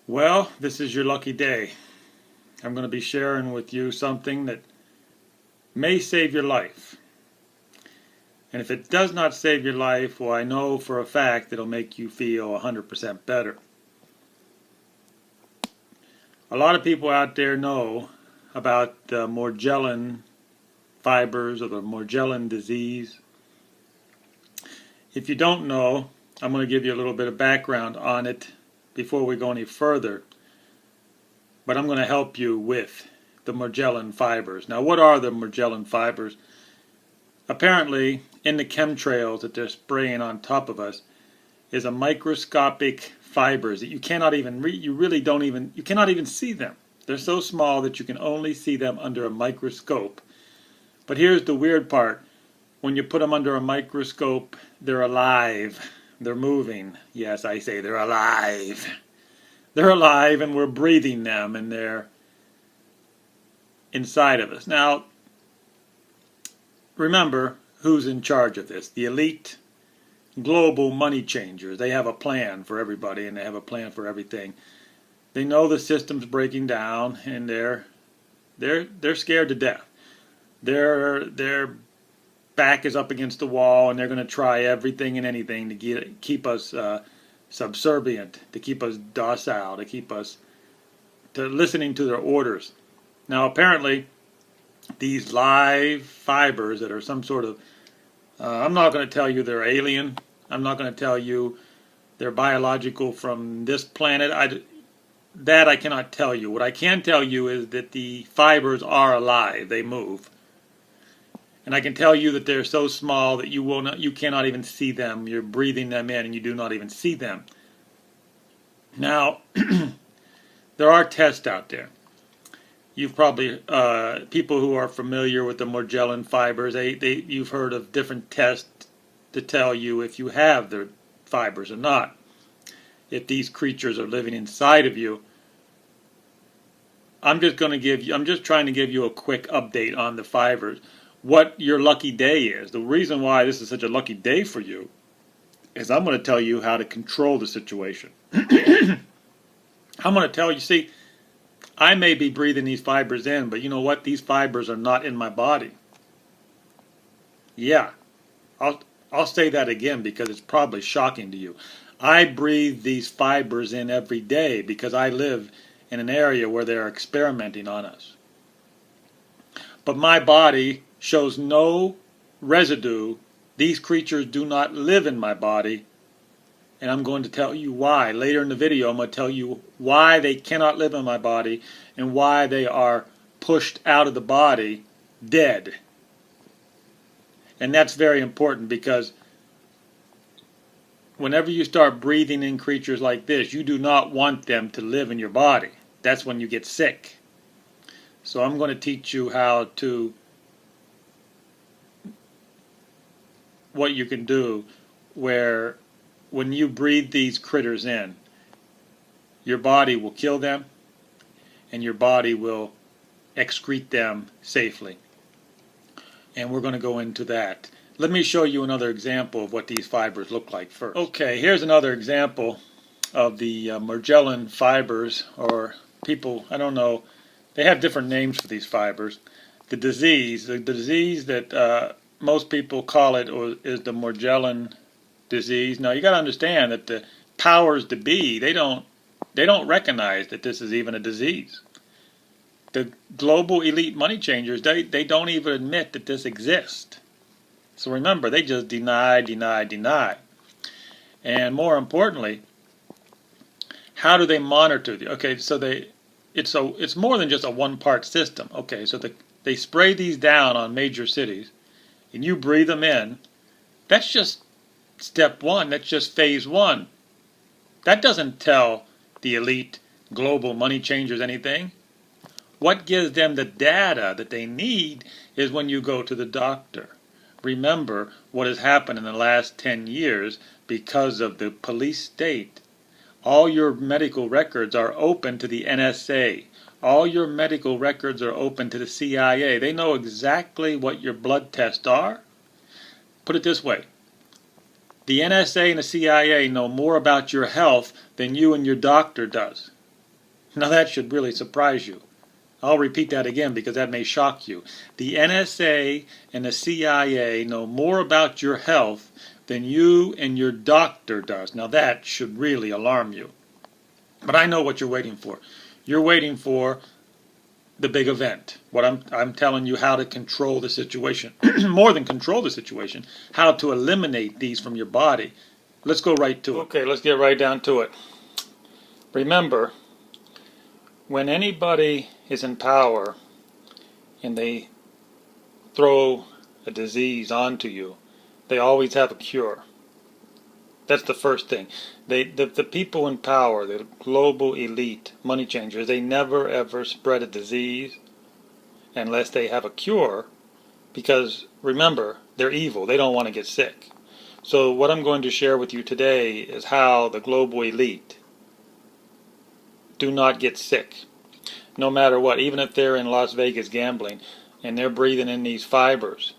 Well, this is your lucky day. I'm going to be sharing with you something that may save your life. And if it does not save your life, well, I know for a fact it'll make you feel 100% better. A lot of people out there know about the Morgellon fibers or the Morgellon disease. If you don't know, I'm going to give you a little bit of background on it before we go any further. But I'm going to help you with the Morgellon fibers. Now, what are the Morgellon fibers? Apparently, in the chemtrails that they're spraying on top of us is a microscopic fibers that you cannot even you cannot even see them. They're so small that you can only see them under a microscope. But here's the weird part. When you put them under a microscope, they're alive. They're moving. Yes, I say they're alive. They're alive and we're breathing them and they're inside of us. Now, remember who's in charge of this. The elite global money changers. They have a plan for everybody and they have a plan for everything. They know the system's breaking down and they're scared to death. Their back is up against the wall and they're going to try everything and anything to keep us subservient, to keep us docile, to keep us listening to their orders. Now apparently these live fibers that are some sort of I'm not going to tell you they're alien. I'm not going to tell you they're biological from this planet. I cannot tell you. What I can tell you is that the fibers are alive. They move. And I can tell you that they're so small that you cannot even see them. You're breathing them in and you do not even see them. Now, there are tests out there. You've probably, people who are familiar with the Morgellon fibers, you've heard of different tests to tell you if you have the fibers or not. If these creatures are living inside of you. I'm just trying to give you a quick update on the fibers. What your lucky day is. The reason why this is such a lucky day for you is I'm going to tell you how to control the situation. I'm going to tell you, see, I may be breathing these fibers in, but you know what? These fibers are not in my body. Yeah, I'll say that again because it's probably shocking to you. I breathe these fibers in every day because I live in an area where they're experimenting on us. But my body shows no residue. These creatures do not live in my body. And I'm going to tell you why. Later in the video, I'm going to tell you why they cannot live in my body and why they are pushed out of the body dead. And that's very important because whenever you start breathing in creatures like this, you do not want them to live in your body. That's when you get sick. So I'm going to teach you what you can do where when you breathe these critters in, your body will kill them and your body will excrete them safely. And we're going to go into that. Let me show you another example of what these fibers look like first. Okay, here's another example of the Morgellon fibers, or people, I don't know, they have different names for these fibers. The disease that most people call it is the Morgellon disease. Now you got to understand that the powers to be, they don't recognize that this is even a disease. The global elite money changers, they don't even admit that this exists. So remember, they just deny. And more importantly, how do they monitor the? Okay, so it's more than just a one-part system. Okay, so they spray these down on major cities, and you breathe them in. That's just step one. That's just phase one. That doesn't tell the elite global money changers anything. What gives them the data that they need is when you go to the doctor. Remember what has happened in the last 10 years because of the police state. All your medical records are open to the NSA. All your medical records are open to the CIA. They know exactly what your blood tests are. Put it this way. The NSA and the CIA know more about your health than you and your doctor does. Now that should really surprise you. I'll repeat that again because that may shock you. The NSA and the CIA know more about your health than you and your doctor does. Now that should really alarm you. But I know what you're waiting for. You're waiting for the big event. What I'm telling you how to control the situation. More than control the situation, how to eliminate these from your body. Let's go right to it. Okay, let's get right down to it. Remember, when anybody is in power and they throw a disease onto you, they always have a cure. That's the first thing. The people in power, the global elite, money changers, they never ever spread a disease unless they have a cure, because remember, they're evil. They don't want to get sick. So what I'm going to share with you today is how the global elite do not get sick. No matter what, even if they're in Las Vegas gambling and they're breathing in these fibers,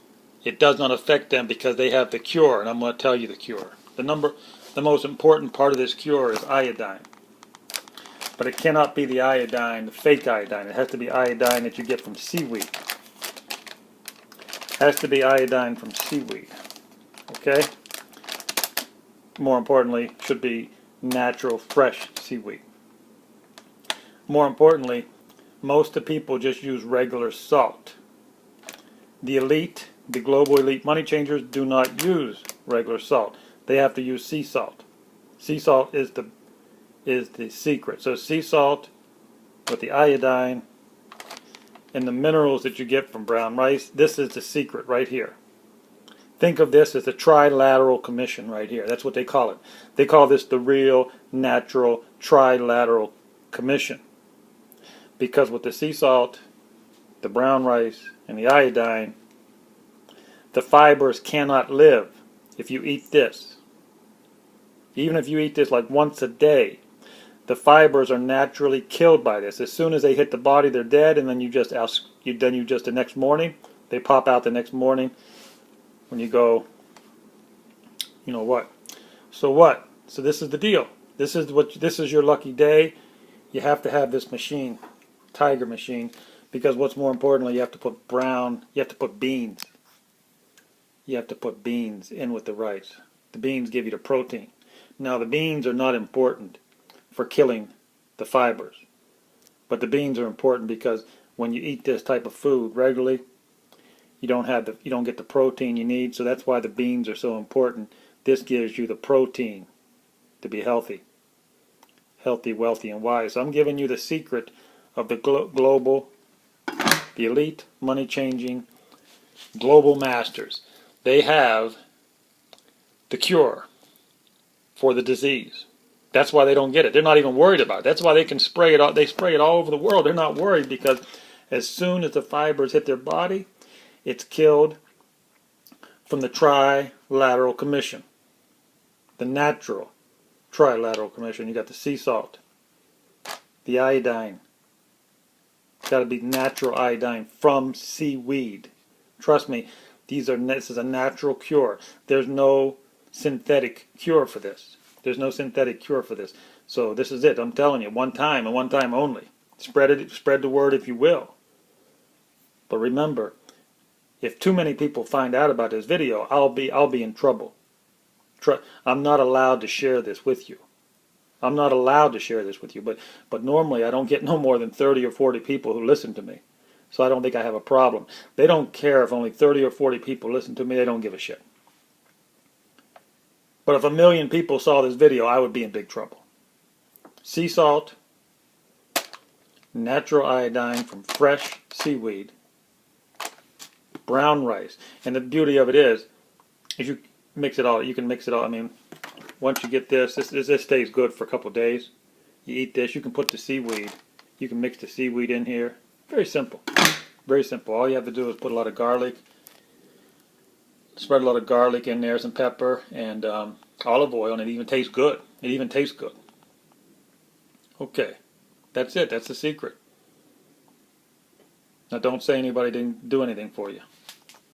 it does not affect them because they have the cure, and I'm going to tell you the cure. The most important part of this cure is iodine. But it cannot be the iodine, the fake iodine. It has to be iodine that you get from seaweed. It has to be iodine from seaweed. Okay? More importantly, should be natural, fresh seaweed. More importantly, most of the people just use regular salt. The elite, the global elite money changers, do not use regular salt. They have to use sea salt. Sea salt is the secret. So sea salt with the iodine and the minerals that you get from brown rice, this is the secret right here. Think of this as a trilateral commission right here. That's what they call it. They call this the real, natural, trilateral commission. Because with the sea salt, the brown rice, and the iodine, the fibers cannot live if you eat this. Even if you eat this like once a day, the fibers are naturally killed by this. As soon as they hit the body, they're dead, and then you just the next morning, they pop out the next morning when you go, you know what. So what? So this is the deal. This is your lucky day. You have to have this machine, tiger machine, because what's more importantly, you have to put beans. You have to put beans in with the rice. The beans give you the protein. Now the beans are not important for killing the fibers, but the beans are important because when you eat this type of food regularly, you don't get the protein you need. So that's why the beans are so important. This gives you the protein to be healthy, wealthy, and wise. So I'm giving you the secret of the global, the elite, money-changing, global masters. They have the cure for the disease. That's why they don't get it. They're not even worried about it. That's why they can spray it all. They spray it all over the world. They're not worried because as soon as the fibers hit their body, it's killed from the trilateral commission. The natural trilateral commission. You got the sea salt, the iodine. It's got to be natural iodine from seaweed. Trust me, this is a natural cure. There's no synthetic cure for this. There's no synthetic cure for this. So this is it. I'm telling you, one time and one time only. Spread the word if you will. But remember, if too many people find out about this video, I'll be in trouble. I'm not allowed to share this with you. I'm not allowed to share this with you. But normally I don't get no more than 30 or 40 people who listen to me. So I don't think I have a problem. They don't care if only 30 or 40 people listen to me. They don't give a shit. But if 1 million people saw this video, I would be in big trouble. Sea salt, natural iodine from fresh seaweed, brown rice. And the beauty of it is you mix it all. You can mix it all. I mean, once you get this stays good for a couple of days. You eat this. You can put the seaweed. You can mix the seaweed in here. Very simple. Very simple. All you have to do is put a lot of garlic. Spread a lot of garlic in there, some pepper, and olive oil, and it even tastes good. It even tastes good. Okay. That's it. That's the secret. Now don't say anybody didn't do anything for you.